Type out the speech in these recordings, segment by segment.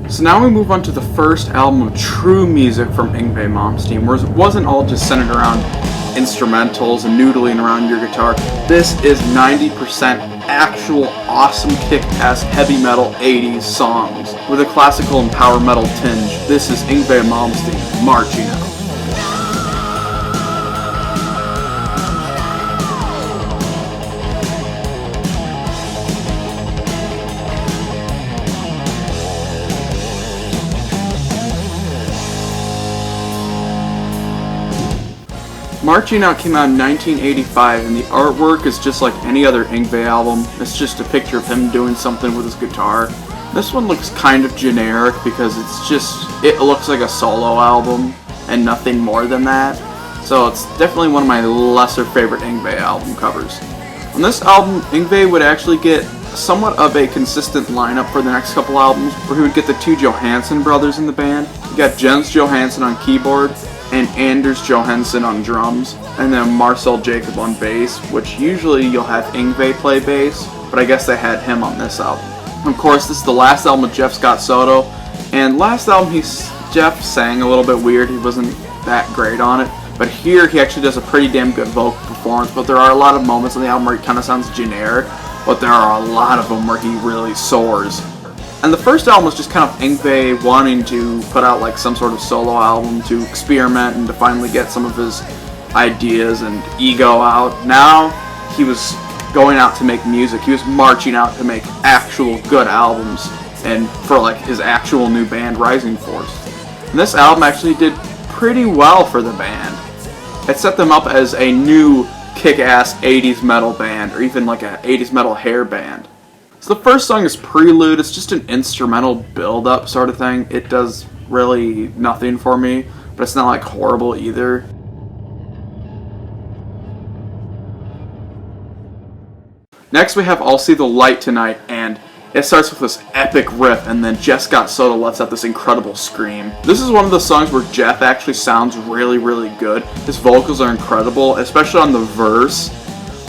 So now we move on to the first album of true music from Yngwie Malmsteen, where it wasn't all just centered around instrumentals and noodling around your guitar. This is 90% actual awesome kick-ass heavy metal 80s songs with a classical and power metal tinge. This is Yngwie Malmsteen, Marching Out. Marching Out came out in 1985, and the artwork is just like any other Yngwie album. It's just a picture of him doing something with his guitar. This one looks kind of generic because it looks like a solo album and nothing more than that. So it's definitely one of my lesser favorite Yngwie album covers. On this album, Yngwie would actually get somewhat of a consistent lineup for the next couple albums, where he would get the two Johansson brothers in the band. You got Jens Johansson on keyboard, and Anders Johansson on drums, and then Marcel Jacob on bass, which usually you'll have Yngwie play bass, but I guess they had him on this album. Of course, this is the last album of Jeff Scott Soto, and last album Jeff sang a little bit weird. He wasn't that great on it, but here he actually does a pretty damn good vocal performance. But there are a lot of moments on the album where he kind of sounds generic, but there are a lot of them where he really soars. And the first album was just kind of Yngwie wanting to put out like some sort of solo album to experiment and to finally get some of his ideas and ego out. Now he was going out to make music. He was marching out to make actual good albums and for like his actual new band, Rising Force. And this album actually did pretty well for the band. It set them up as a new kick-ass 80s metal band, or even like an 80s metal hair band. So the first song is Prelude. It's just an instrumental build-up sort of thing. It does really nothing for me, but it's not like horrible either. Next we have I'll See the Light Tonight, and it starts with this epic riff, and then Jeff Scott Soto lets out this incredible scream. This is one of the songs where Jeff actually sounds really, really good. His vocals are incredible, especially on the verse.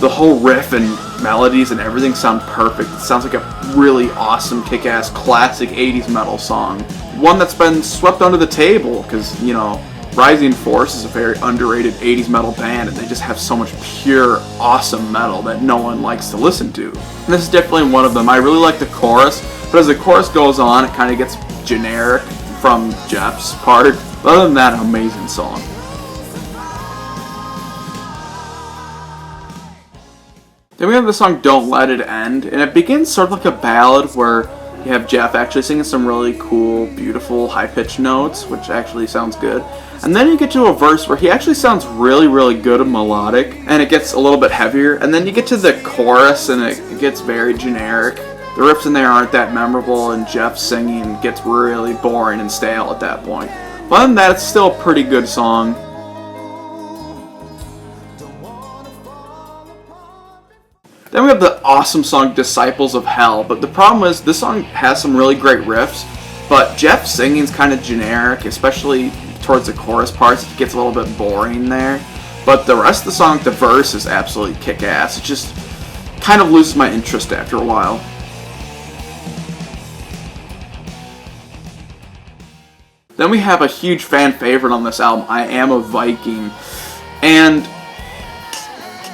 The whole riff and melodies and everything sound perfect. It sounds like a really awesome, kick-ass, classic 80s metal song. One that's been swept under the table because, you know, Rising Force is a very underrated 80s metal band, and they just have so much pure, awesome metal that no one likes to listen to. And this is definitely one of them. I really like the chorus, but as the chorus goes on, it kind of gets generic from Jeff's part. But other than that, an amazing song. Then we have the song Don't Let It End, and it begins sort of like a ballad where you have Jeff actually singing some really cool, beautiful, high-pitched notes, which actually sounds good. And then you get to a verse where he actually sounds really, really good and melodic, and it gets a little bit heavier. And then you get to the chorus, and it gets very generic. The riffs in there aren't that memorable, and Jeff's singing gets really boring and stale at that point. But other than that, it's still a pretty good song. Then we have the awesome song Disciples of Hell, but the problem is this song has some really great riffs, but Jeff's singing's kind of generic, especially towards the chorus parts. It gets a little bit boring there, but the rest of the song, the verse is absolutely kick-ass. It just kind of loses my interest after a while. Then we have a huge fan favorite on this album, I Am a Viking, and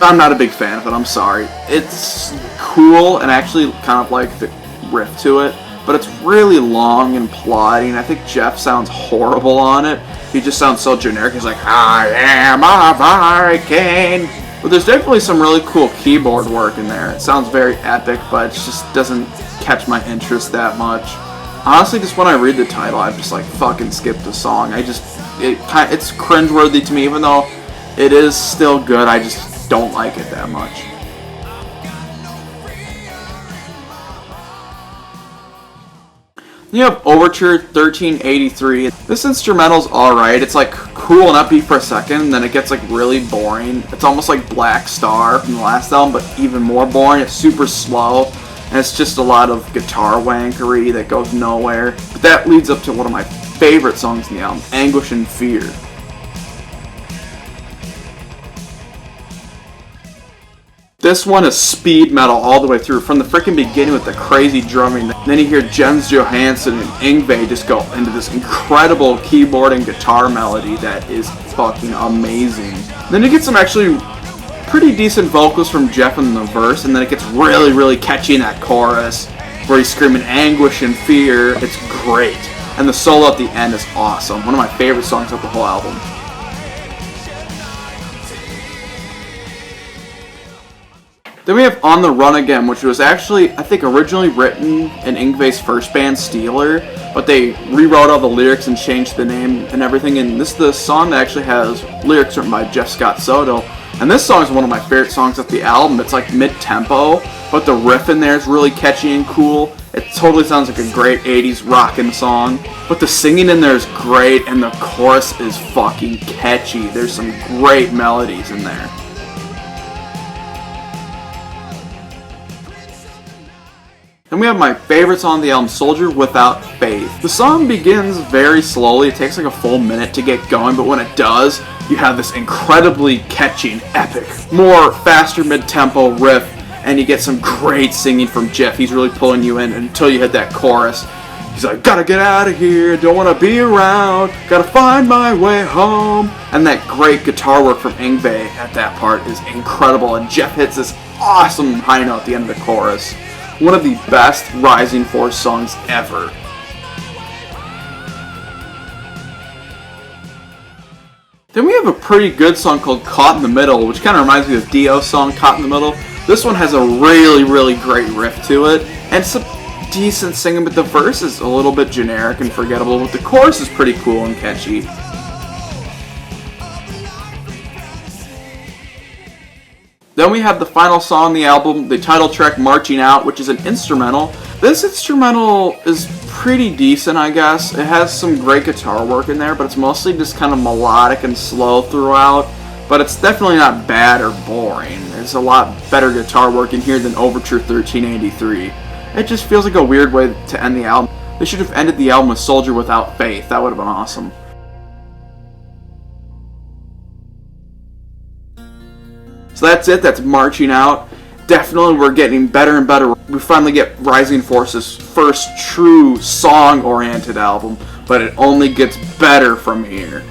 I'm not a big fan of it, I'm sorry. It's cool, and I actually kind of like the riff to it, but it's really long and plodding. I think Jeff sounds horrible on it. He just sounds so generic. He's like, I am a Viking. But there's definitely some really cool keyboard work in there. It sounds very epic, but it just doesn't catch my interest that much. Honestly, just when I read the title, I've just like fucking skipped the song. It's cringeworthy to me, even though it is still good. I just don't like it that much. You have Overture 1383. This instrumental's alright. It's like cool and upbeat for a second, and then it gets like really boring. It's almost like Black Star from the last album, but even more boring. It's super slow, and it's just a lot of guitar wankery that goes nowhere. But that leads up to one of my favorite songs in the album, Anguish and Fear. This one is speed metal all the way through, from the freaking beginning with the crazy drumming. Then you hear Jens Johansson and Yngwie just go into this incredible keyboard and guitar melody that is fucking amazing. Then you get some actually pretty decent vocals from Jeff in the verse, and then it gets really, really catchy in that chorus where he's screaming anguish and fear. It's great. And the solo at the end is awesome. One of my favorite songs of the whole album. Then we have On the Run Again, which was actually, I think, originally written in Yngwie's first band, Steeler, but they rewrote all the lyrics and changed the name and everything, and this is the song that actually has lyrics written by Jeff Scott Soto, and this song is one of my favorite songs of the album. It's like mid-tempo, but the riff in there is really catchy and cool. It totally sounds like a great 80s rockin' song, but the singing in there is great, and the chorus is fucking catchy. There's some great melodies in there. Then we have my favorite song on the album, Soldier Without Faith. The song begins very slowly. It takes like a full minute to get going, but when it does, you have this incredibly catchy and epic, more faster mid-tempo riff, and you get some great singing from Jeff. He's really pulling you in until you hit that chorus. He's like, gotta get out of here, don't wanna be around, gotta find my way home. And that great guitar work from Yngwie at that part is incredible, and Jeff hits this awesome high note at the end of the chorus. One of the best Rising Force songs ever. Then we have a pretty good song called Caught in the Middle, which kind of reminds me of Dio's song Caught in the Middle. This one has a really, really great riff to it, and some decent singing, but the verse is a little bit generic and forgettable, but the chorus is pretty cool and catchy. Then we have the final song on the album, the title track, Marching Out, which is an instrumental. This instrumental is pretty decent, I guess. It has some great guitar work in there, but it's mostly just kind of melodic and slow throughout. But it's definitely not bad or boring. There's a lot better guitar work in here than Overture 1383. It just feels like a weird way to end the album. They should have ended the album with Soldier Without Faith. That would have been awesome. So that's it, that's Marching Out. Definitely we're getting better and better. We finally get Rising Force's first true song-oriented album, but it only gets better from here.